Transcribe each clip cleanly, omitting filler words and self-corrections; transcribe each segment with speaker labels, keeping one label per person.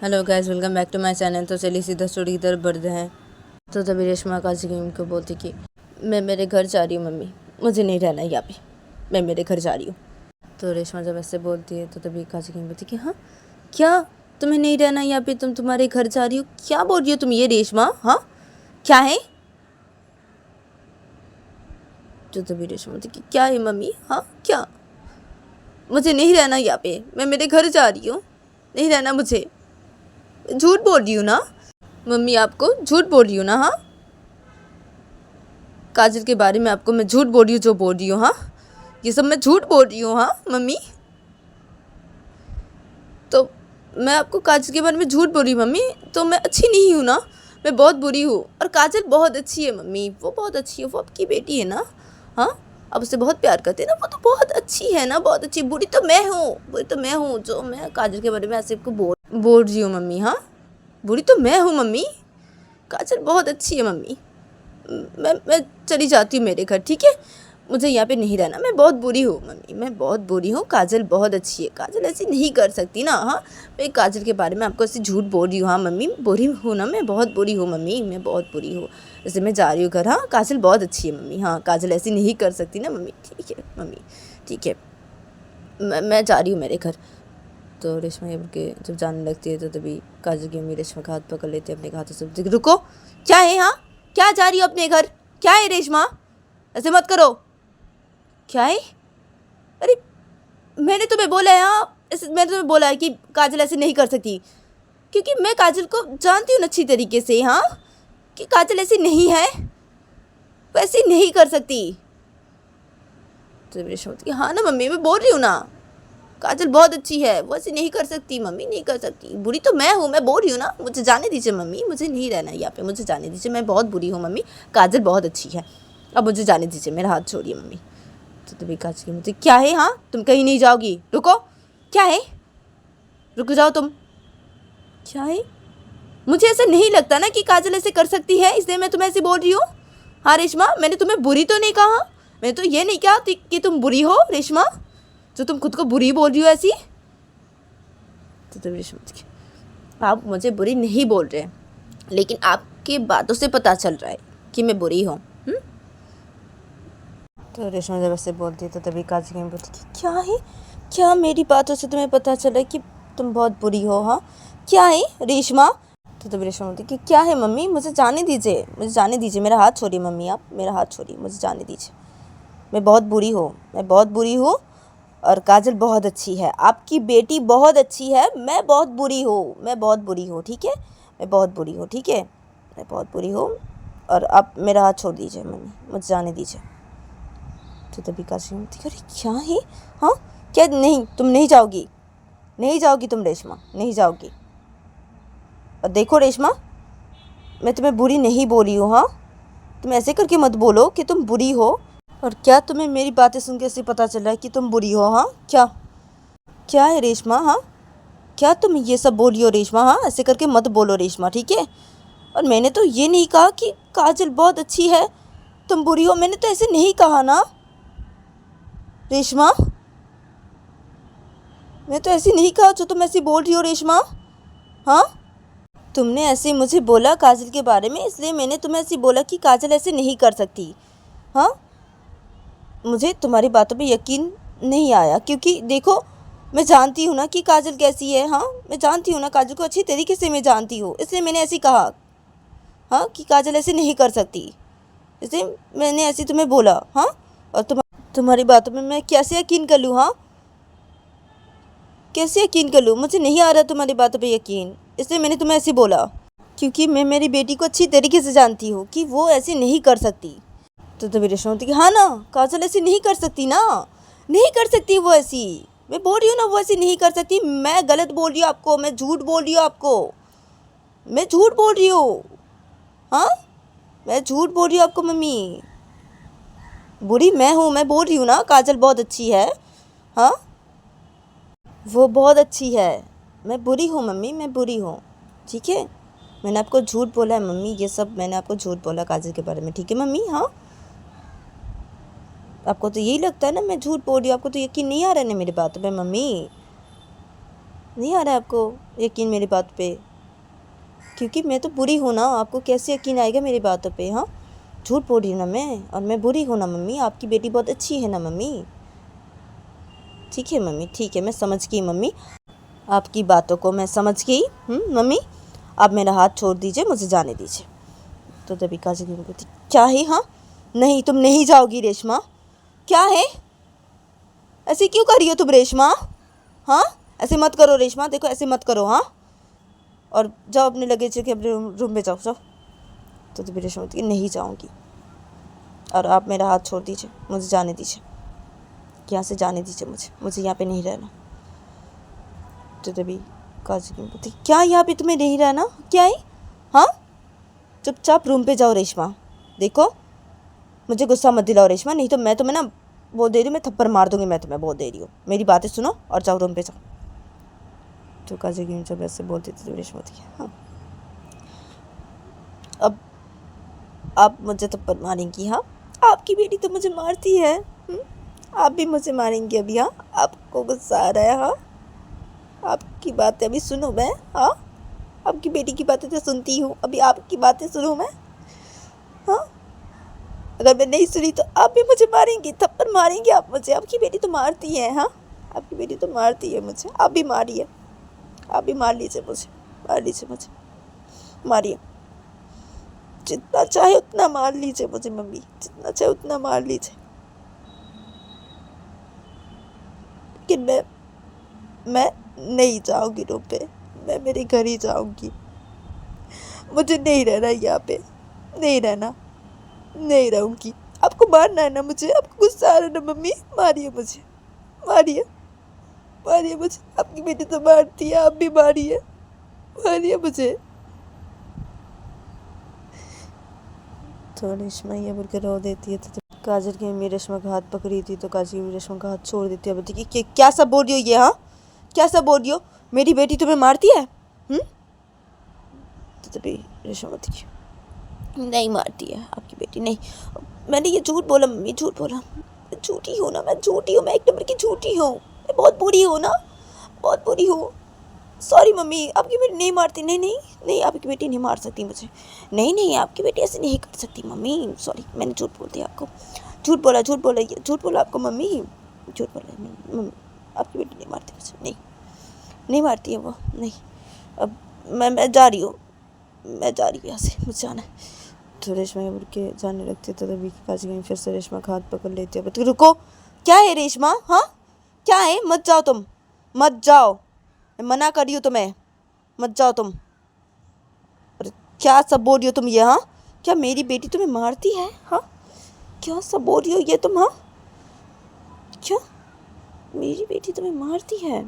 Speaker 1: Hello guys, welcome back to my channel. तो चलिए सीधा स्टोरी की तरफ बढ़ते हैं। तो तभी रेशमा काजी को बोलती कि मैं मेरे घर जा रही हूँ मम्मी, मुझे नहीं रहना यहाँ पे, मैं मेरे घर जा रही हूँ। तो रेशमा जब ऐसे बोलती है तो तभी काजी बोलती कि हाँ क्या, तुम्हें नहीं रहना यहाँ पे, तुम तुम्हारे घर जा रही हो? क्या बोल रही हो तुम ये रेशमा? हाँ क्या है? तो तभी रेशमा बोलती कि क्या है मम्मी? हाँ क्या, मुझे नहीं रहना यहाँ पे, मैं मेरे घर जा रही हूँ, नहीं रहना मुझे। झूठ बोल रही हूँ ना मम्मी, आपको झूठ बोल रही हूँ ना? हाँ काजल के बारे में आपको मैं झूठ बोल रही हूँ जो बोल रही हूँ? हाँ ये सब मैं झूठ बोल रही हूँ? हाँ मम्मी, तो मैं आपको काजल के बारे में झूठ बोल रही हूँ मम्मी? तो मैं अच्छी नहीं हूँ ना, मैं बहुत बुरी हूँ। और काजल बहुत अच्छी है मम्मी, वो बहुत अच्छी है, वो आपकी बेटी है ना। हाँ आप उससे बहुत प्यार करते हैं ना, वो तो बहुत अच्छी है ना, बहुत अच्छी। बुरी तो मैं हूँ, बुरी तो मैं हूँ जो मैं काजल के बारे में ऐसे को बोल रही हूँ मम्मी। हाँ बुरी तो मैं हूँ मम्मी, काजल बहुत अच्छी है मम्मी। मैं चली जाती हूँ मेरे घर, ठीक है? मुझे यहाँ पे नहीं रहना, मैं बहुत बुरी हूँ मम्मी, मैं बहुत बुरी हूँ। काजल बहुत अच्छी है, काजल ऐसी नहीं कर सकती ना। हाँ मैं काजल के बारे में आपको ऐसे झूठ बोल रही हूँ? हाँ मम्मी बुरी हूँ ना, मैं बहुत बुरी हूँ मम्मी, मैं बहुत बुरी हूँ। जैसे मैं जा रही हूँ घर। हाँ काजल बहुत अच्छी है मम्मी, हाँ काजल ऐसी नहीं कर सकती ना मम्मी। ठीक है मम्मी, ठीक है, मैं जा रही हूँ मेरे घर। तो रेशमा ये के जब जाने लगती है तो तभी काजल की मम्मी रेशमा का हाथ पकड़ लेते हैं अपने हाथों से। रुको, क्या है? हाँ क्या जा रही हो अपने घर? क्या है रेशमा, ऐसे मत करो। क्या है? अरे मैंने तुम्हें बोला है, हाँ मैंने तुम्हें बोला है कि काजल ऐसे नहीं कर सकती, क्योंकि मैं काजल को जानती हूँ अच्छी तरीके से। हाँ कि काजल ऐसी नहीं है, वो ऐसी नहीं कर सकती। तो रेशमा बोलती हाँ ना मम्मी, मैं बोल रही हूँ ना, काजल बहुत अच्छी है, वो ऐसे नहीं कर सकती मम्मी, नहीं कर सकती। बुरी तो मैं हूँ, मैं बोल रही हूँ ना, मुझे जाने दीजिए मम्मी, मुझे नहीं रहना यहाँ पे, मुझे जाने दीजिए, मैं बहुत बुरी हूँ मम्मी, काजल बहुत अच्छी है, अब मुझे जाने दीजिए, मेरा हाथ छोड़िए मम्मी। तो तभी काजल की मुझे क्या है? हाँ तुम कहीं नहीं जाओगी, रुको, क्या है, रुक जाओ तुम। क्या है? मुझे ऐसा नहीं लगता ना कि काजल ऐसे कर सकती है, इसलिए मैं तुम्हें ऐसे बोल रही हूँ। हाँ रेशमा, मैंने तुम्हें बुरी तो नहीं कहा, मैंने तो ये नहीं कहा कि तुम बुरी हो रेशमा, जो तुम खुद को बुरी बोल रही हो ऐसी। तो तभी रेशमा, आप मुझे बुरी नहीं बोल रहे, लेकिन आपकी बातों से पता चल रहा है कि मैं बुरी हूँ। तो रेशमा जब ऐसे बोलती है तो तभी काजल की बोलती कि क्या है, क्या मेरी बातों से तुम्हें पता चला कि तुम बहुत बुरी हो? हाँ क्या है रेशमा? तो तभी रेशमा बोलती कि क्या है मम्मी, मुझे जाने दीजिए, मुझे जाने दीजिए, मेरा हाथ छोड़िए मम्मी, आप मेरा हाथ छोड़िए, मुझे जाने दीजिए, मैं बहुत बुरी हूँ, मैं बहुत बुरी हूँ। और काजल बहुत अच्छी है, आपकी बेटी बहुत अच्छी है, मैं बहुत बुरी हूँ, मैं बहुत बुरी हूँ, ठीक है, मैं बहुत बुरी हूँ, ठीक है, मैं बहुत बुरी हूँ। और आप मेरा हाथ छोड़ दीजिए मम्मी, मुझे जाने दीजिए। तो तभी काजल बोलती अरे क्या है? हाँ क्या, नहीं तुम नहीं जाओगी, नहीं जाओगी तुम रेशमा, नहीं जाओगी। और देखो रेशमा, मैं तुम्हें बुरी नहीं बोली हूँ। हाँ तुम ऐसे करके मत बोलो कि तुम बुरी हो। और क्या तुम्हें मेरी बातें सुन के ऐसे पता चल रहा है कि तुम बुरी हो? हाँ क्या, क्या है रेशमा? हाँ क्या तुम ये सब बोल रही हो रेशमा? हाँ ऐसे करके मत बोलो रेशमा, ठीक है? और मैंने तो ये नहीं कहा कि काजल बहुत अच्छी है, तुम बुरी हो, मैंने तो ऐसे नहीं कहा ना रेशमा, मैं तो ऐसे नहीं कहा जो तुम ऐसी बोल रही हो रेशमा। हाँ तुमने ऐसे मुझे बोला काजल के बारे में, इसलिए मैंने तुम्हें ऐसे बोला कि काजल ऐसे नहीं कर सकती। हाँ मुझे तुम्हारी बातों पे यकीन नहीं आया, क्योंकि देखो मैं जानती हूँ ना कि काजल कैसी है। हाँ मैं जानती हूँ ना, काजल को अच्छी तरीके से मैं जानती हूँ, इसलिए मैंने ऐसे कहा हाँ कि काजल ऐसे नहीं कर सकती, इसलिए मैंने ऐसे तुम्हें बोला। हाँ और तुम्हारी बातों में मैं कैसे यकीन कर लूँ? हाँ कैसे यकीन कर लूँ? मुझे नहीं आ रहा तुम्हारी बातों पे यकीन, इसलिए मैंने तुम्हें ऐसे बोला, क्योंकि मैं मेरी बेटी को अच्छी तरीके से जानती हूँ कि वो ऐसे नहीं कर सकती। तो तभी रेशमा होती कि हाँ ना, काजल ऐसी नहीं कर सकती ना, नहीं कर सकती वो ऐसी, मैं बोल रही हूँ ना वो ऐसी नहीं कर सकती। मैं गलत बोल रही हूँ आपको, मैं झूठ बोल रही हूँ आपको, मैं झूठ बोल रही हूँ। हाँ मैं झूठ बोल रही हूँ आपको मम्मी, बुरी मैं हूँ, मैं बोल रही हूँ ना काजल बहुत अच्छी है। हाँ वो बहुत अच्छी है, मैं बुरी हूँ मम्मी, मैं बुरी हूँ, ठीक है? मैंने आपको झूठ बोला है मम्मी, ये सब मैंने आपको झूठ बोला काजल के बारे में, ठीक है मम्मी? हाँ आपको तो यही लगता है ना मैं झूठ बोल रही हूँ, आपको तो यकीन नहीं आ रहा है ना मेरी बातों पे मम्मी। नहीं आ रहा है आपको यकीन मेरी बात पे? क्योंकि मैं तो बुरी हूँ ना, आपको कैसे यकीन आएगा मेरी बातों पे? हाँ, झूठ बोल रही हूँ ना मैं, और मैं बुरी हूँ ना मम्मी, आपकी बेटी बहुत अच्छी है ना मम्मी। ठीक है मम्मी, ठीक है, मैं समझ गई मम्मी, आपकी बातों को मैं समझ गई। मम्मी, आप मेरा हाथ छोड़ दीजिए, मुझे जाने दीजिए। तो तभी काजल की बोलती, क्या है? हाँ, नहीं, तुम नहीं जाओगी रेशमा। क्या है? ऐसे क्यों कर रही हो तुम रेशमा? हाँ, ऐसे मत करो रेशमा, देखो ऐसे मत करो। हाँ, और जाओ अपने लगेज के अपने रूम में जाओ जाओ। तो तभी रेशमा बोलती, नहीं जाऊँगी, और आप मेरा हाथ छोड़ दीजिए, मुझे जाने दीजिए, यहाँ से जाने दीजिए, मुझे यहाँ पे नहीं रहना। तो तभी काजल की बोलती, क्या यहाँ पे तुम्हें नहीं रहना? क्या है? हाँ, चुपचाप रूम पे जाओ रेशमा। देखो, मुझे गुस्सा मत दिलाओ रेशमा, नहीं तो मैं तुम्हें ना बोल दे रही हूँ, मैं थप्पड़ मार दूंगी, मैं तुम्हें बोल दे रही हूँ। मेरी बातें सुनो और जाओ रूम पे जाओ। तो काजल की जब ऐसे बोलती थी तो रेशमा थी, हाँ, अब आप मुझे थप्पड़ मारेंगी? हाँ, आपकी बेटी तो मुझे मारती है। आप भी मुझे मारेंगी अभी? हाँ, आपको गुस्सा आ रहा है? हाँ, आपकी बातें अभी सुनो मैं। हाँ, आपकी बेटी की बातें तो सुनती हूँ, अभी आपकी बातें सुनूँ मैं? हाँ, अगर मैं नहीं सुनी तो आप भी मुझे मारेंगी, थप्पड़ मारेंगी आप मुझे? आपकी बेटी तो मारती है। हाँ, आपकी बेटी तो मारती है मुझे, आप भी मारिए, आप भी मार लीजिए मुझे, मार लीजिए मुझे, मारिए, जितना चाहे उतना मार लीजिए मुझे मम्मी, जितना चाहे उतना मार लीजिए, लेकिन मैं नहीं जाऊँगी रूम पे, मैं मेरे घर ही जाऊँगी। मुझे नहीं रहना यहाँ पे, नहीं रहना, नहीं रहूँगी। आपको मारना है ना मुझे? आपको गुस्सा आ रहा है ना मम्मी? मारिए मुझे, मारिए, मारिए मुझे, आपकी बेटी तो मारती है, आप भी मारिए, मारिए मुझे। तो रेशमा ये बोल के रो देती है। तो काजल की मम्मी रेशमा का हाथ पकड़ी थी, तो काजल की मम्मी रेशमा का हाथ छोड़ देती है। बोलती कि क्या सब बोल रही हो ये? हाँ, क्या सब बोल रही हो? मेरी बेटी तुम्हें मारती है? तो तभी रेशमा बोलती कि नहीं मारती है आपकी बेटी, नहीं, मैंने ये झूठ बोला मम्मी, झूठ बोला, मैं झूठी हूँ ना, मैं झूठी हूँ, मैं एक नंबर की झूठी हूँ, मैं बहुत बुरी हूँ ना, बहुत बुरी हूँ। सॉरी मम्मी, आपकी बेटी नहीं मारती, नहीं नहीं नहीं, आपकी बेटी नहीं मार सकती मुझे, नहीं नहीं, आपकी बेटी ऐसे नहीं कर सकती मम्मी, सॉरी, मैंने झूठ बोल दिया आपको, झूठ बोला, ये झूठ बोला आपको मम्मी, झूठ बोला मम्मी, आपकी बेटी नहीं मारती मुझे, नहीं, नहीं मारती है वो, नहीं। अब मैं जा रही हूँ, मैं जा रही हूँ यहाँ से, मुझे जाना है। तो रेशमा ये बोल के जाने लगती है। तो तभी काजल की फिर से रेशमा का हाथ पकड़ लेती है। तो रुको, क्या है रेशमा? हाँ, क्या है? मत जाओ तुम, मत जाओ, मैं मना कर रही हूँ तुम्हें, मत जाओ तुम। अरे क्या सब बोल रही हो तुम ये? हाँ, क्या मेरी बेटी तुम्हें मारती है? हाँ, क्या सब बोल रही हो ये तुम? हाँ, क्या मेरी बेटी तुम्हें मारती है?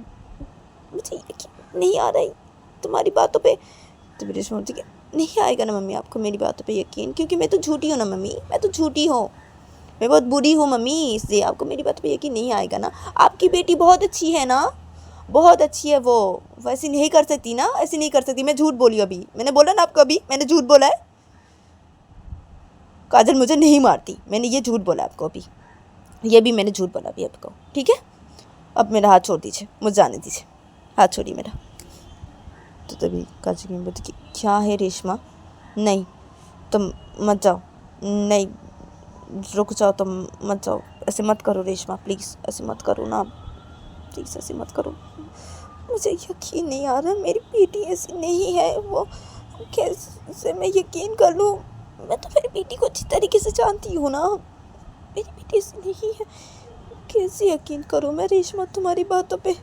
Speaker 1: मुझे यकीन नहीं आ रहा है तुम्हारी बातों पे। तो मेरी बोलती कि नहीं आएगा ना मम्मी आपको मेरी बातों पे यकीन, क्योंकि मैं तो झूठी हूँ ना मम्मी, मैं तो झूठी हूँ, मैं बहुत बुरी हूँ मम्मी, इसलिए आपको मेरी बातों पे यकीन नहीं आएगा ना। आपकी बेटी बहुत अच्छी है ना, बहुत अच्छी है वो ऐसी नहीं कर सकती ना, ऐसी नहीं कर सकती। मैं झूठ बोली अभी, मैंने बोला ना आपको, अभी मैंने झूठ बोला है। काजल मुझे नहीं मारती, मैंने ये झूठ बोला आपको अभी, ये भी मैंने झूठ बोला अभी आपको, ठीक है? अब मेरा हाथ छोड़ दीजिए, मुझे जाने दीजिए, हाथ छोड़िए मेरा। तो तभी काजल की बोलती कि क्या है रेशमा? नहीं, तुम मत जाओ, नहीं, रुक जाओ, तुम मत जाओ, ऐसे मत करो रेशमा, प्लीज़ ऐसे मत करो ना, प्लीज़ ऐसे मत करो, मुझे यकीन नहीं आ रहा, मेरी बेटी ऐसी नहीं है, वो कैसे मैं यकीन कर लूँ? मैं तो मेरी बेटी को अच्छी तरीके से जानती हूँ ना, मेरी बेटी ऐसी नहीं है, कैसे यकीन करूँ मैं रेशमा तुम्हारी बातों पे?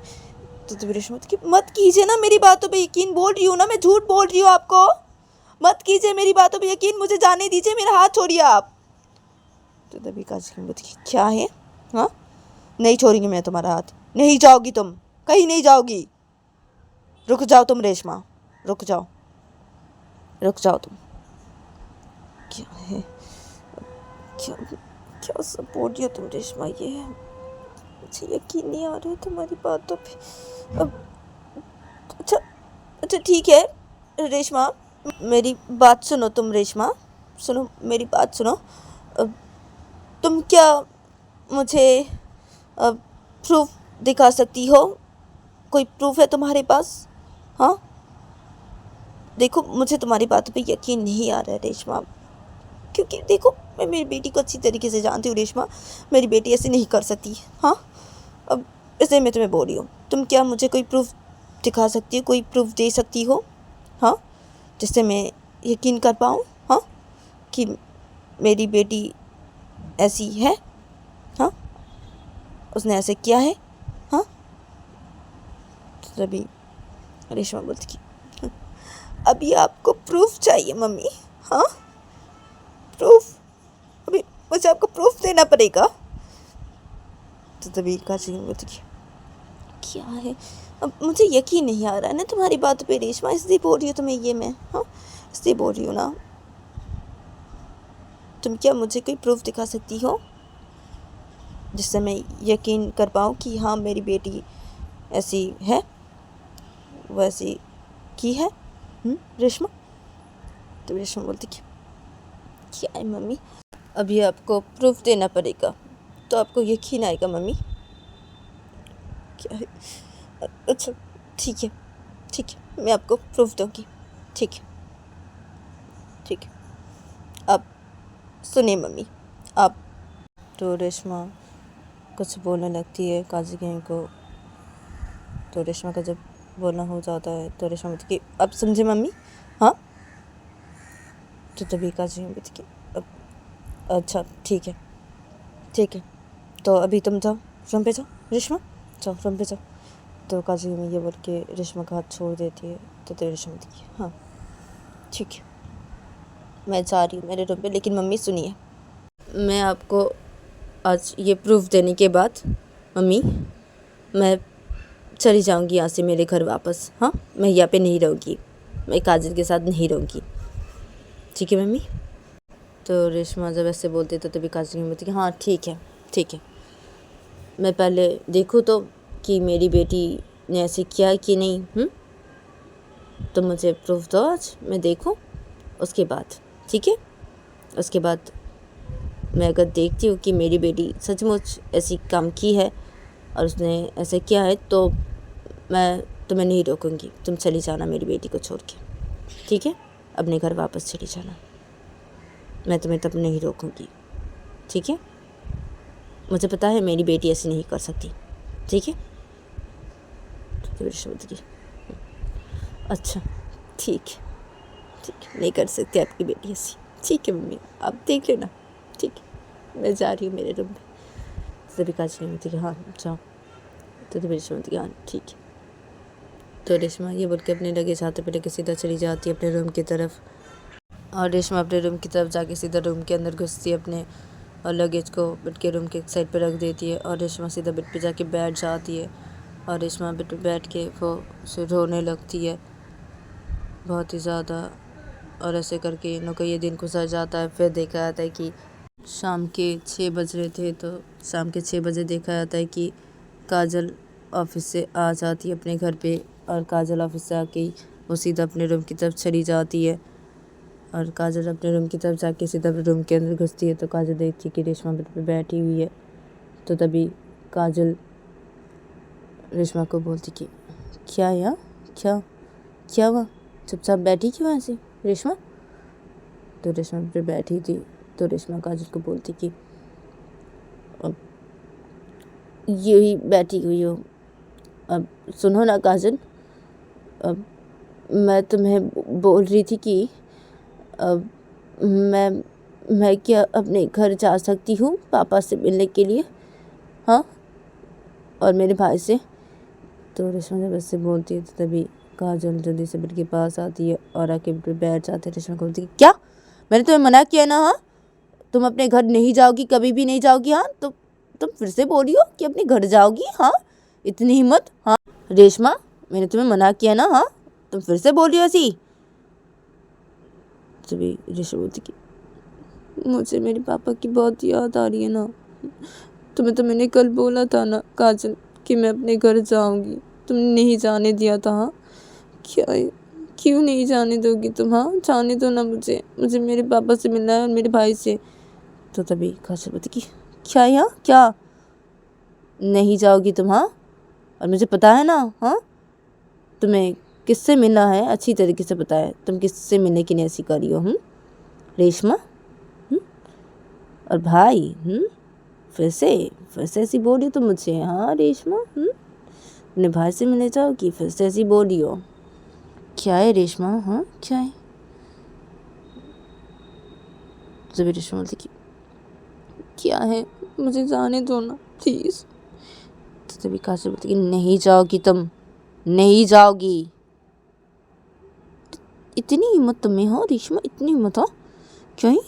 Speaker 1: तो तभी रेशमा की मत कीजिए ना मेरी बातों पे यकीन, बोल रही हूँ ना मैं, झूठ बोल रही हूँ आपको, मत कीजिए मेरी बातों पे यकीन, मुझे जाने दीजिए, मेरा हाथ छोड़िए आप। तो तभी काजल की बोलती क्या है? हाँ, नहीं छोड़ेंगे मैं तुम्हारा हाथ, नहीं जाओगी तुम, कहीं नहीं जाओगी, रुक जाओ तुम रेशमा, रुक जाओ, रुक जाओ तुम। क्या है? क्या क्या सब बोल रही हो तुम रेशमा ये? मुझे यकीन नहीं आ रहा है तुम्हारी बातों पे। अब अच्छा, अच्छा ठीक है रेशमा, मेरी बात सुनो तुम रेशमा, सुनो मेरी बात सुनो। अब तुम क्या मुझे प्रूफ दिखा सकती हो कोई प्रूफ है तुम्हारे पास? हाँ, देखो मुझे तुम्हारी बातों पे यकीन नहीं आ रहा है रेशमा, क्योंकि देखो मैं मेरी बेटी को अच्छी तरीके से जानती हूँ रेशमा, मेरी बेटी ऐसे नहीं कर सकती। हाँ, अब इसलिए मैं तुम्हें बोल रही हूँ, तुम क्या मुझे कोई प्रूफ दिखा सकती हो, कोई प्रूफ दे सकती हो? हाँ, जिससे मैं यकीन कर पाऊँ, हाँ, कि मेरी बेटी ऐसी है, हाँ, उसने ऐसे किया है। हाँ, तो तभी रेशमा बोलती कि अभी आपको प्रूफ चाहिए मम्मी? हाँ, प्रूफ? अभी मुझे आपको प्रूफ देना पड़ेगा? तो तभी काशी बोलती कि क्या है, अब मुझे यकीन नहीं आ रहा है ना तुम्हारी बातों पे रेशमा, इसलिए बोल रही हूँ तुम्हें ये मैं। हाँ, इसलिए बोल रही हूँ ना, तुम क्या मुझे कोई प्रूफ दिखा सकती हो जिससे मैं यकीन कर पाऊँ कि हाँ मेरी बेटी ऐसी है, वैसी की है? रेशमा? तो रेशमा बोलती कि क्या है मम्मी, अभी आपको प्रूफ देना पड़ेगा तो आपको यकीन आएगा मम्मी। क्या है? अच्छा ठीक है, ठीक है, मैं आपको प्रूफ दूँगी। ठीक है, ठीक है, अब सुनिए मम्मी, आप। तो रेशमा कुछ बोलने लगती है काजी गैंग को। तो रेशमा का जब बोलना हो जाता है तो रेशमा बोलती कि अब समझे मम्मी? हाँ, तो तभी काजी गैंग बोलती कि अब अच्छा ठीक है, ठीक है, तो अभी तुम जाओ रूम पे जाओ रेशमा, जाओ रूम पे जाओ। तो काजी गैंग ये बोल के रेशमा का हाथ छोड़ देती है। तो रेशमा बोलती कि हाँ ठीक है, मैं जा रही हूँ मेरे रूम पे, लेकिन मम्मी सुनिए, मैं आपको आज ये प्रूफ देने के बाद मम्मी मैं चली जाऊंगी यहाँ से मेरे घर वापस। हाँ, मैं यहाँ पे नहीं रहूँगी, मैं काजल के साथ नहीं रहूँगी, ठीक है मम्मी? तो रेशमा जब ऐसे बोलती तो तभी काजल बोलती कि हाँ ठीक है, ठीक है, मैं पहले देखूँ तो कि मेरी बेटी ने ऐसे किया कि नहीं। तो मुझे प्रूफ दो आज, मैं देखूँ, उसके बाद ठीक है, उसके बाद मैं अगर देखती हूँ कि मेरी बेटी सचमुच ऐसी काम की है और उसने ऐसे किया है तो मैं तुम्हें नहीं रोकूंगी, तुम चली जाना मेरी बेटी को छोड़ के, ठीक है? अपने घर वापस चली जाना, मैं तुम्हें तब नहीं रोकूंगी, ठीक है? मुझे पता है मेरी बेटी ऐसी नहीं कर सकती, ठीक है? की अच्छा ठीक है, ठीक है, नहीं कर सकती आपकी बेटी ऐसी, ठीक है मम्मी आप देख लेना, ठीक है, मैं जा रही हूँ मेरे रूम में। सभी काज नहीं होती कि हाँ जाओ। तो रेशमा होती हाँ ठीक है। तो रेशमा ये बोल के अपने लगेज हाथ पे लेके सीधा चली जाती है अपने रूम की तरफ, और रेशमा अपने रूम की तरफ जाके सीधा रूम के अंदर घुसती है अपने, और लगेज को बेड के रूम के एक साइड पे रख देती है, और रेशमा सीधा बेड पे जाके बैठ जाती है, और रेशमा बेड पे बैठ के वो उसे रोने लगती है बहुत ही ज़्यादा। और ऐसे करके इन लोग का ये दिन गुजर जाता है। फिर देखा जाता है कि शाम के 6 बज रहे थे, तो शाम के 6 बजे देखा जाता है कि काजल ऑफिस से आ जाती है अपने घर पे, और काजल ऑफिस से आके वो सीधा अपने रूम की तरफ चली जाती है, और काजल अपने रूम की तरफ जाके सीधा रूम के अंदर घुसती है। तो काजल देखती है कि रेशमा बेड पे बैठी हुई है। तो तभी काजल रेशमा को बोलती कि क्या यार, क्या क्या हुआ, चुपचाप बैठी क्यों ऐसे रेशमा? तो रेशमा पे बैठी थी। तो रेशमा काजल को बोलती कि अब यही बैठी हुई हो, अब सुनो ना काजल, अब मैं तुम्हें बोल रही थी कि अब मैं क्या अपने घर जा सकती हूँ पापा से मिलने के लिए? हाँ, और मेरे भाई से। तो रेशमा जब ऐसे बोलती है तो तभी काजल जल्दी से बेड के पास आती है और आके बेड पे बैठ जाते हैं। रेशमा को बोलती है क्या मैंने तुम्हें मना किया ना? हाँ, तुम अपने घर नहीं जाओगी, कभी भी नहीं जाओगी। हाँ, तो तुम फिर से बोली हो कि अपने घर जाओगी? हाँ, इतनी हिम्मत? हाँ रेशमा, मैंने तुम्हें मना किया ना? हाँ, तुम फिर से बोल रही हो ऐसी। तभी रेशमा बोलती कि मुझे मेरे पापा की बहुत याद आ रही है ना, तुम्हें तो मैंने कल बोला था ना काजल कि मैं अपने घर जाऊंगी, तुमने नहीं जाने दिया था। हाँ, क्या क्यों नहीं जाने दोगी तुम? हाँ, जाने दो ना मुझे, मुझे मेरे पापा से मिलना है और मेरे भाई से। तो तभी काजल बोलती कि क्या यहाँ क्या नहीं जाओगी तुम? हाँ, और मुझे पता है ना, हाँ, तुम्हें किससे मिलना है अच्छी तरीके से पता है। तुम किससे मिलने की नहीं ऐसी कर रही हो रेशमा। और भाई फिर से ऐसी बोल रही हो तुम मुझे, हाँ रेशमा, अपने भाई से मिलने जाओगी, फिर से ऐसी बोल रही हो। क्या है रेशमा, हाँ क्या है? जब रेशमा बोलती कि क्या है, मुझे जाने दो ना प्लीज़। तो तभी काजल बोलती कि नहीं जाओगी, तुम नहीं जाओगी। इतनी हिम्मत तुम्हें, हाँ रेशमा, इतनी हिम्मत, हाँ क्यों ही?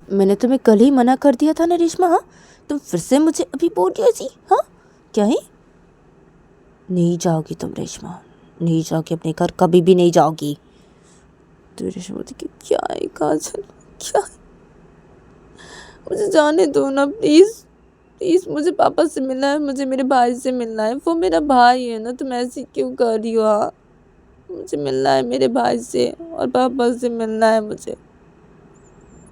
Speaker 1: मैंने तुम्हें कल ही मना कर दिया था ना रेशमा, हाँ तुम फिर से मुझे अभी बोल रही हो ऐसी, हाँ क्या ही? नहीं जाओगी तुम रेशमा, नहीं जाओगी अपने घर, कभी भी नहीं जाओगी। तो रेशमा बोलती कि क्या है काजल, क्या है? मुझे जाने दो ना प्लीज़ प्लीज़, मुझे पापा से मिलना है, मुझे मेरे भाई से मिलना है, वो मेरा भाई है ना, तुम ऐसी क्यों कर रही हो? हाँ मुझे मिलना है मेरे भाई से और पापा से मिलना है मुझे।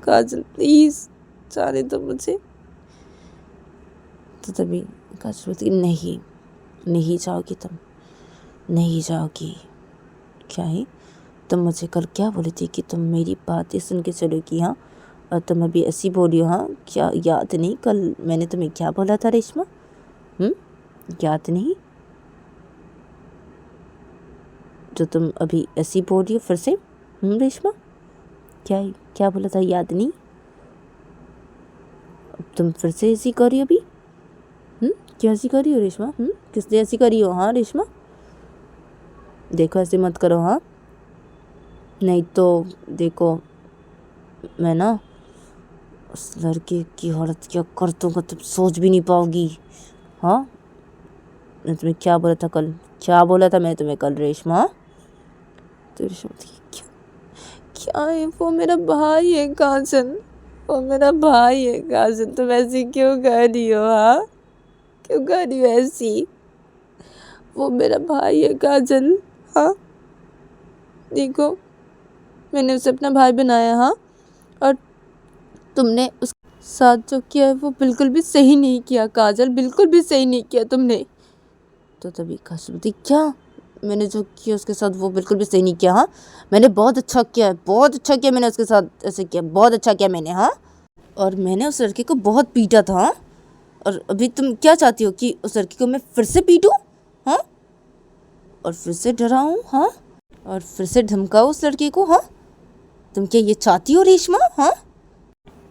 Speaker 1: काजल प्लीज़ जाने दो मुझे। तो तभी काजल बोलती नहीं, नहीं जाओगी तुम, नहीं जाओगी। क्या है? तुम मुझे कल क्या बोली थी कि तुम मेरी बातें सुन के चलोगी, हाँ, और तुम अभी ऐसी बोली हो, हाँ क्या याद नहीं कल मैंने तुम्हें क्या बोला था रेशमा? याद नहीं? जो तुम अभी ऐसी बोल रही हो फिर से, रेशमा क्या बोला था, याद नहीं? तुम फिर से ऐसी कर रही हो अभी, क्या ऐसी कर रही हो रेशमा? किसने ऐसी करी हो, हाँ रेशमा? देखो ऐसे मत करो, हाँ, नहीं तो देखो मैं ना उस लड़के की हालत क्या कर दूँगा, तुम सोच भी नहीं पाओगी। हाँ मैं तुम्हें क्या बोला था कल, क्या बोला था मैं तुम्हें कल रेशमा? तो रेशमा क्या क्या है, वो मेरा भाई है काजल, वो मेरा भाई है काजल, तुम ऐसी क्यों कर रही हो? हाँ क्यों कर रही हो ऐसी? वो मेरा भाई है काजल, हाँ देखो मैंने उसे अपना भाई बनाया, हाँ, और तुमने उस साथ जो किया है वो बिल्कुल भी सही नहीं किया काजल, बिल्कुल भी सही नहीं किया तुमने। तो तभी काजल बोलती क्या मैंने जो किया उसके साथ वो बिल्कुल भी सही नहीं किया, हाँ मैंने बहुत अच्छा किया है, बहुत अच्छा किया मैंने उसके साथ, ऐसे किया बहुत अच्छा किया मैंने, हाँ, और मैंने उस लड़के को बहुत पीटा था, हाँ, और अभी तुम क्या चाहती हो कि उस लड़के को मैं फिर से पीटूं, हाँ, और फिर से डराऊं, हाँ, और फिर से धमकाऊं उस लड़के को, हाँ, तुम क्या ये चाहती हो रेशमा? हाँ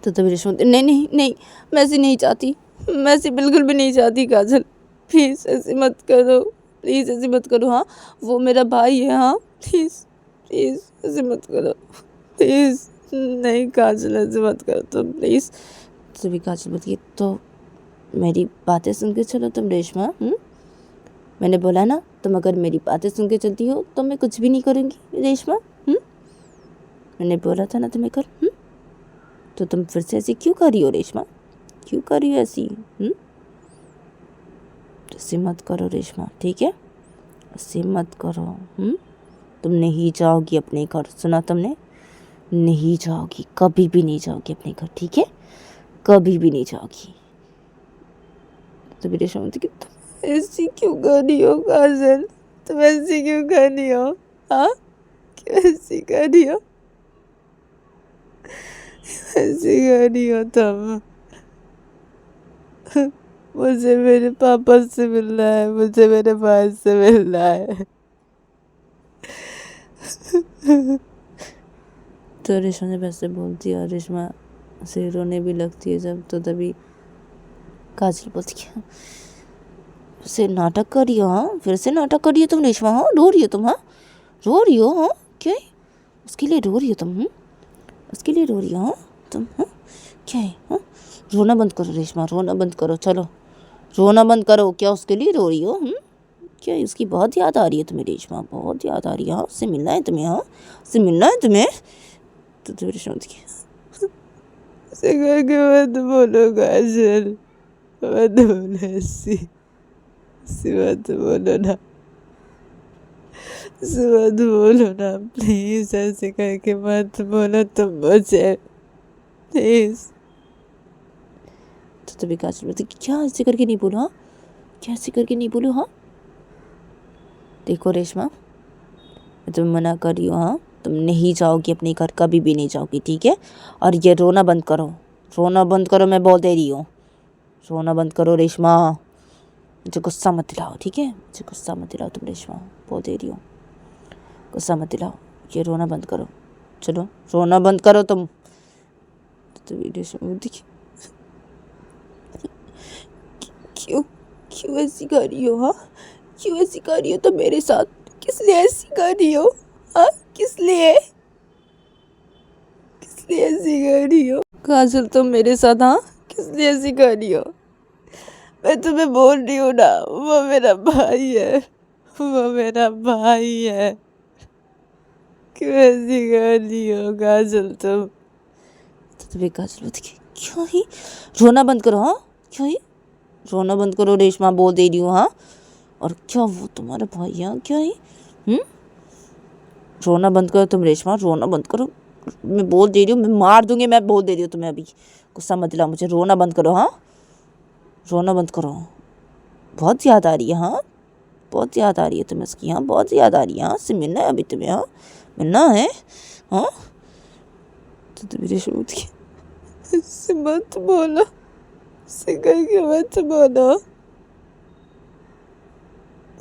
Speaker 1: तो तभी रेशमा नहीं नहीं नहीं, मैं ऐसी नहीं चाहती, मैं ऐसी बिल्कुल भी नहीं चाहती काजल, प्लीज़ ऐसे मत करो, प्लीज़ ऐसे मत करो, हाँ वो मेरा भाई है, हाँ प्लीज़ प्लीज़ ऐसे मत करो प्लीज़, नहीं काजल ऐसे मत करो तुम प्लीज़। तभी काजल बोलती है तो मेरी बातें सुन के चलो तुम रेशमा, मैंने बोला ना तुम अगर मेरी बातें सुन के चलती हो तो मैं कुछ भी नहीं करूँगी रेशमा, मैंने बोला था ना तुम्हें कल, तो तुम फिर से ऐसी क्यों कर रही हो रेशमा, क्यों कर रही हो ऐसी? ऐसे मत करो रेशमा, ठीक है, ऐसे मत करो। तुम नहीं जाओगी अपने घर, सुना तुमने, नहीं जाओगी, कभी भी नहीं जाओगी अपने घर, ठीक है, कभी भी नहीं जाओगी। तो रेशमा बोलती कि तुम ऐसी क्यों कर रही हो काजल, तुम ऐसी क्यों कर रही हो, हाँ क्यों ऐसी कर रही हो, ऐसी कर रही हो तुम? मुझे मेरे पापा से मिलना है, मुझे मेरे भाई से मिलना है। तो रेशमा ने वैसे बोलती है और रेशमा से रोने भी लगती है जब, तो तभी काजल बोलती है से नाटक कर रही हो, हाँ फिर से नाटक कर रही हो तुम रेशमा, हाँ रो रही हो तुम, हाँ रो रही हो, हाँ क्या है उसके लिए रो रही हो तुम, उसके लिए रो रही हो, हाँ तुम, हाँ क्या है, हाँ रोना बंद करो रेशमा, रोना बंद करो, चलो रोना बंद करो, क्या उसके लिए रो रही हो? क्या उसकी बहुत याद आ रही है तुम्हें रेशमा, बहुत याद आ रही है, हाँ उससे मिलना है तुम्हें, हाँ उससे मिलना है तुम्हें? तो तुम रेशमा ऐसे करके मत बोलो काजल, मत बोलो ऐसी, ऐसी मत बोलो ना, ऐसे मत बोलो ना प्लीज, ऐसे करके मत बोलो तुम मुझे प्लीज। तो तभी काजल बोलती क्या ऐसे करके नहीं बोलो, हाँ क्या ऐसे करके नहीं बोलो, हाँ देखो रेशमा, मैं तुम्हें मना कर रही हूँ, हाँ, तुम नहीं जाओगी अपने घर, कभी भी नहीं जाओगी, ठीक है। और ये रोना बंद करो, रोना बंद करो, मैं बोल दे रही हूँ, रोना बंद करो रेशमा। मुझे गुस्सा मत दिलाओ, ठीक है, मुझे गुस्सा मत दिलाओ तुम रेशमा, बोल दे रही हूँ, गुस्सा मत दिलाओ, ये रोना बंद करो, चलो रोना बंद करो तुम। तो रेशमा देखिए, क्यों क्यों ऐसी कर रही हो, हाँ, क्यों ऐसी कर रही हो तुम मेरे साथ, किस लिए ऐसी कर रही हो, हाँ, किस लिए ऐसी कर रही हो काजल तुम मेरे साथ, हाँ, किस लिए ऐसी कर रही हो। मैं तुम्हें बोल रही हूँ ना, वो मेरा भाई है, वो मेरा भाई है, क्यों ऐसी कर रही हो काजल तुम। तो तुम्हें काजल देखिए, क्यों ही रोना बंद करो, हाँ, क्यों ही रोना बंद करो रेशमा, बोल दे रही हूँ, हाँ। और क्या वो तुम्हारा भाई है क्या ही, रोना बंद करो तुम रेशमा, रोना बंद करो, मैं बोल दे रही हूँ, मैं मार दूंगी, मैं बोल दे रही हूँ तुम्हें अभी, गुस्सा मत दिलाओ मुझे, रोना बंद करो, हाँ, रोना बंद करो। बहुत याद आ रही है, हाँ, बहुत याद आ रही है तुम्हें इसकी, हाँ, बहुत याद आ रही है, हाँ, से मिलना है अभी तुम्हें, हाँ, मिलना है, हाँ। तो तुम रेशमा इससे मत बोलो, इससे करके मत बोलो।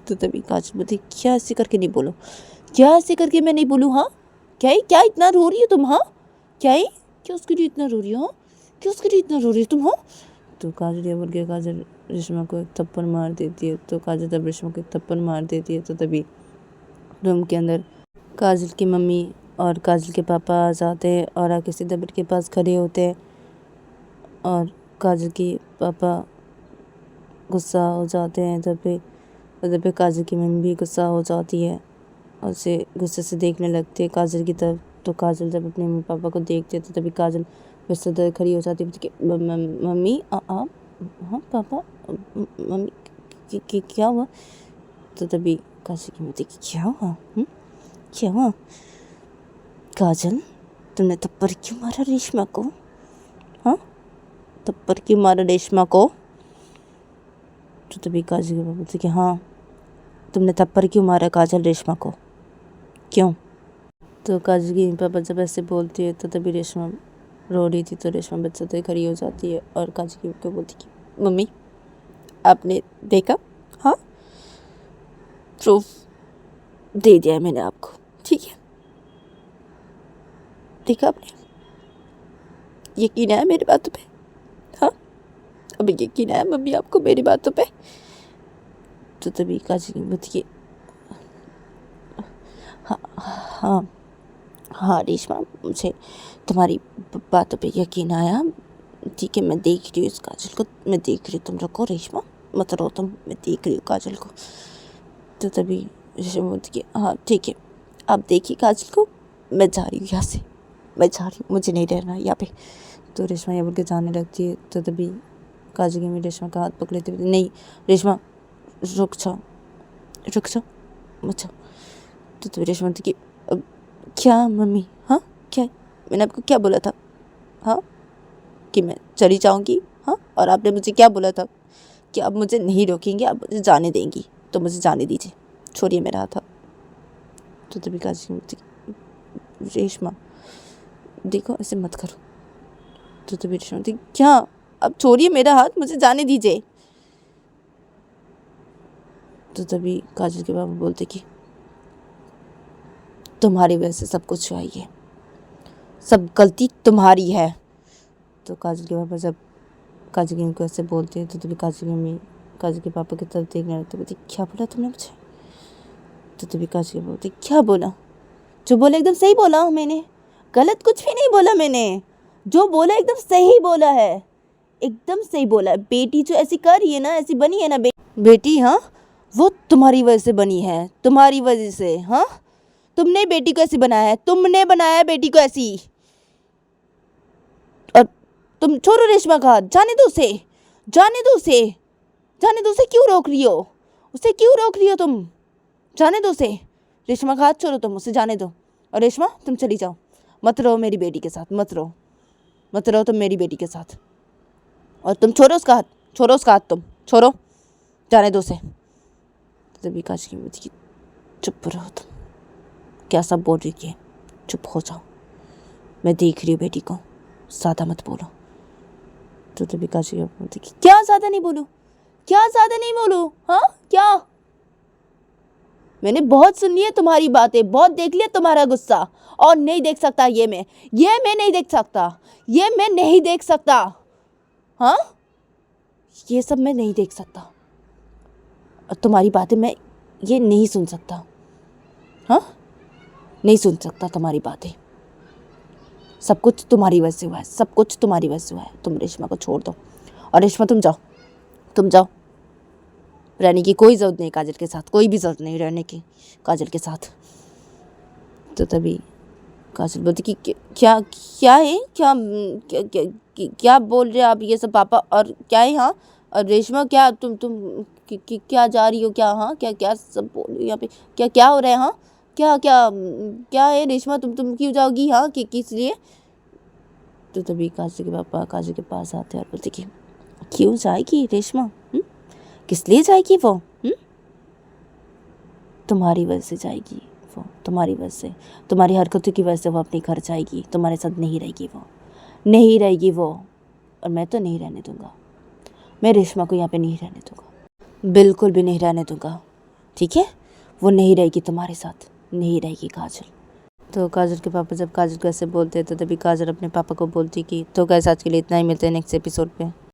Speaker 1: तो तभी काजल बोलती, क्या ऐसे करके नहीं बोलो, क्या ऐसे करके मैं नहीं बोलूँ, हाँ, क्या ही, क्या इतना रो रही हो तुम, हाँ, क्या ही, क्या उसके लिए इतना रो रही हो, हाँ, क्या उसके लिए इतना रो रही हो तुम, हाँ। तो काजल ये बोल के काजल रेशमा को एक थप्पड़ मार देती है। तो काजल जब रेशमा को एक थप्पड़ मार देती है तो तभी रूम के अंदर काजल की मम्मी और काजल के पापा आ जाते हैं और आके सीधा बेड के पास खड़े होते हैं। और काजल के पापा गुस्सा हो जाते हैं, तभी काजल की मम्मी भी गुस्सा हो जाती है और उसे गुस्से से देखने लगती है काजल की तरफ। तो काजल जब अपने मम्मी पापा को देखती है तो तभी काजल बिस्तर पर खड़ी हो जाती है कि मम्मी आप, हाँ पापा, मम्मी क्या हुआ। तो तभी काजल की मम्मी देखी, क्या हुआ, क्या हुआ काजल, तुमने थप्पड़ क्यों मारा रेशमा को, हाँ, थप्पड़ क्यों मारा रेशमा को। तो तभी काजल के पापा बोलते कि हाँ, तुमने थप्पड़ क्यों मारा काजल रेशमा को, क्यों। तो काजल की पापा जब ऐसे बोलती है तो तभी रेशमा रो रही थी। तो रेशमा बच्चे खड़ी हो जाती है और काजल की को बोलती कि मम्मी आपने देखा, हाँ, प्रूफ दे दिया है मैंने आपको, ठीक है, देखा आपने, यकीन है मेरी बातों पे, हाँ, अब यकीन है मम्मी आपको मेरी बातों पे। तो तभी काजल की बोलती कि हाँ हाँ हाँ रेशमा, मुझे तुम्हारी बातों पे यकीन आया, ठीक है, मैं देख रही हूँ इस काजल को, मैं देख रही हूँ, तुम रखो रेशमा, मत रो तुम, मैं देख रही हूँ काजल को। तो तभी रेशमा बोलती कि हाँ ठीक है, आप देखिए काजल को, मैं जा रही हूँ यहाँ से, मैं जा रही हूँ, मुझे नहीं रहना यहाँ पे। तो रेशमा ये बोल के जाने लगती है। तो तभी काजल की मम्मी रेशमा का हाथ पकड़ लेती है, नहीं रेशमा रुक जाओ, रुक जाओ, मत जाओ। तो तभी रेशमा बोलती कि क्या मम्मी, हाँ, क्या, मैंने आपको क्या बोला था, हाँ, कि मैं चली जाऊंगी, हाँ, और आपने मुझे क्या बोला था कि आप मुझे नहीं रोकेंगे, आप मुझे जाने देंगी, तो मुझे जाने दीजिए, छोड़िए मेरा हाथ। तो तभी काजल बोलती रेशमा देखो ऐसे मत करो। तो तभी रेशमा बोलती क्या, अब छोड़िए मेरा हाथ, मुझे जाने दीजिए। तो तभी काजल के पापा बोलते कि तुम्हारी वजह से सब कुछ हुआ, है सब गलती तुम्हारी है। तो काजल के पापा जब काजल की मम्मी को ऐसे बोलते हैं तो तभी काजल की मम्मी काजल के पापा की तरफ देखने लगती, बोलती क्या बोला तुमने मुझे। तो तभी काजल की बोलती क्या बोला, जो बोला एकदम सही बोला मैंने, गलत कुछ भी नहीं बोला मैंने, जो बोला एकदम सही बोला है, एकदम सही बोला है। बेटी जो ऐसी कर रही है ना, ऐसी बनी है ना बेटी, हाँ, वो तुम्हारी वजह से बनी है, तुम्हारी वजह से, हाँ, तुमने बेटी को ऐसी बनाया है, तुमने बनाया है बेटी को ऐसी। और तुम छोड़ो रेशमा का हाथ, जाने दो उसे, जाने दो उसे, जाने दो उसे, क्यों रोक रही हो उसे, क्यों रोक रही हो तुम, जाने दो उसे, रेशमा का हाथ छोड़ो तुम, उसे जाने दो। और रेशमा तुम चली जाओ, मत रहो मेरी बेटी के साथ, मत रहो तुम मेरी बेटी के साथ, और तुम छोड़ो उसका हाथ, छोड़ो उसका हाथ, तुम छोड़ो, जाने दो उसे। तभी काजल की मम्मी चुप रहो तुम, क्या सब बोल रही है, चुप हो जाओ, मैं देख रही हूँ बेटी को, ज़्यादा मत बोलो। तो तभी काशी बोलती कि क्या ज़्यादा नहीं बोलूँ, क्या ज़्यादा नहीं बोलूँ, हाँ क्या? मैंने बहुत सुन लिया तुम्हारी बातें, बहुत देख लिया तुम्हारा गुस्सा, और नहीं देख सकता ये मैं नहीं देख सकता, ये मैं नहीं देख सकता, हाँ ये सब मैं नहीं देख सकता, और तुम्हारी बातें मैं ये नहीं सुन सकता, हाँ नहीं सुन सकता तुम्हारी बातें। सब कुछ तुम्हारी वजह से हुआ है, सब कुछ तुम्हारी वजह से हुआ है। तुम रेशमा को छोड़ दो, और रेशमा तुम जाओ, रहने की कोई ज़रूरत नहीं काजल के साथ, कोई भी ज़रूरत नहीं रहने की काजल के साथ। तो तभी काजल बोलती कि क्या क्या है, क्या क्या क्या, क्या बोल रहे आप ये सब पापा, और क्या है, हाँ और रेशमा क्या तुम क्या जा रही हो, क्या हाँ क्या सब बोल रही हो यहाँ पे, क्या हो रहा है, हाँ क्या है रेशमा, तुम क्यों जाओगी, हाँ किस लिए? तो तभी काजल के पापा काजल के पास आते और बोलते कि क्यों जाएगी रेशमा, किस लिए जाएगी वो, तुम्हारी वजह से जाएगी वो, तुम्हारी वजह से, तुम्हारी हरकतों की वजह से वो अपने घर जाएगी, तुम्हारे साथ नहीं रहेगी वो, और मैं तो नहीं रहने दूंगा, मैं रेशमा को यहाँ पे नहीं रहने दूंगा, बिल्कुल भी नहीं रहने दूंगा, ठीक है? वो नहीं रहेगी तुम्हारे साथ, नहीं रहेगी काजल। तो काजल के पापा जब काजल को ऐसे बोलते तो तभी काजल अपने पापा को बोलती कि तो गाइस आज के लिए इतना ही, मिलते हैं नेक्स्ट एपिसोड पे।